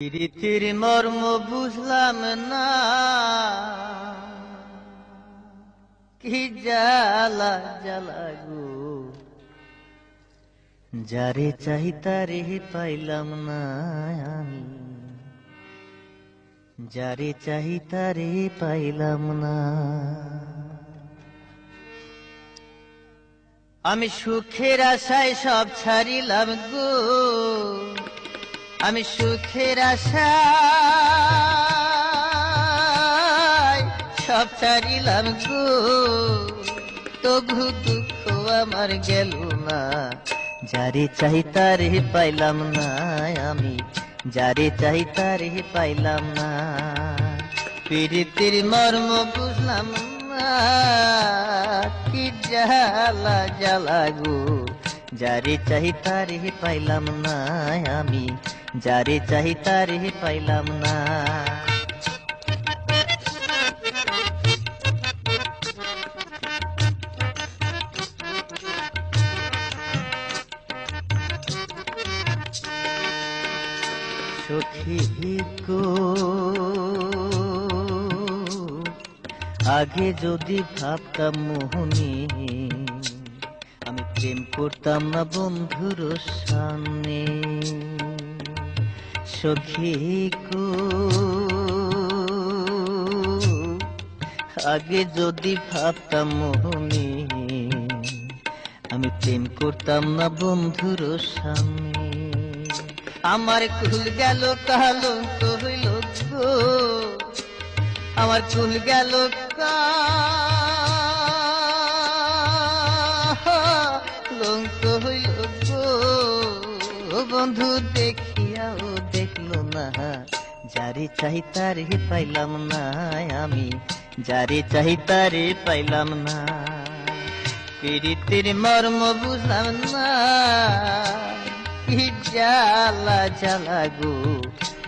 প্রীতির মর্ম বুঝলাম না, কি জ্বালা জ্বালা গো, যারে চাই তারে পাইলাম না আমি, যারে চাই তারে পাইলাম না। আমি সুখের আশায় সব ছাড়িলাম গো, আমি সুখের আশায় সব ছাড়িলাম গো, তবু দুঃখ আমার গেল না, যারে চাই তারে পাইলাম না আমি, যারে চাই তারে পাইলাম না। প্রীতির মর্ম বুঝলাম না, কি জ্বালা জ্বালা গো, যারে চাই তারে পাইলাম না আমি, যারে চাই তারে পাইলাম না। সখী গো, আগে যদি ভাবতাম মোহনী, আমি প্রেম করতাম না বন্ধুর সামনে। সখী গো, আগে যদি ভাবতাম মোহনী, আমি প্রেম করতাম না বন্ধুর সামনে। আমার কুল গেল কলঙ্ক হইল গো, আমার কুল গেল কলঙ্ক হইল গো, বন্ধু দেখিয়াও দেখলো না, যারে চাই তারে পাইলাম না আমি, যারে চাই তারে পাইলাম না। প্রীতির মর্ম বুঝলাম না, কি জ্বালা জ্বালা গো,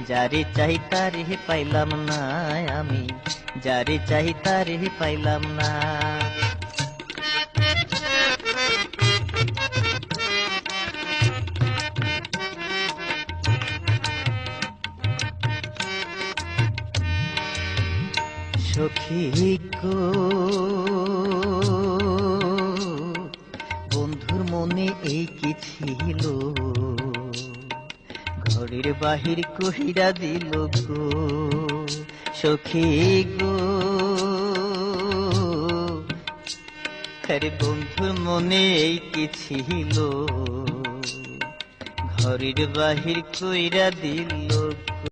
যারে চাই তারে পাইলাম না আমি, যারে চাই তারে পাইলাম না। সখী গো, বন্ধুর মনে এই কি ছিল, ঘরের বাহির কহিরা দিল গো। সখী গো, আরে বন্ধুর মনে এই কি ছিল, ঘরের বাহির কইরা দিল।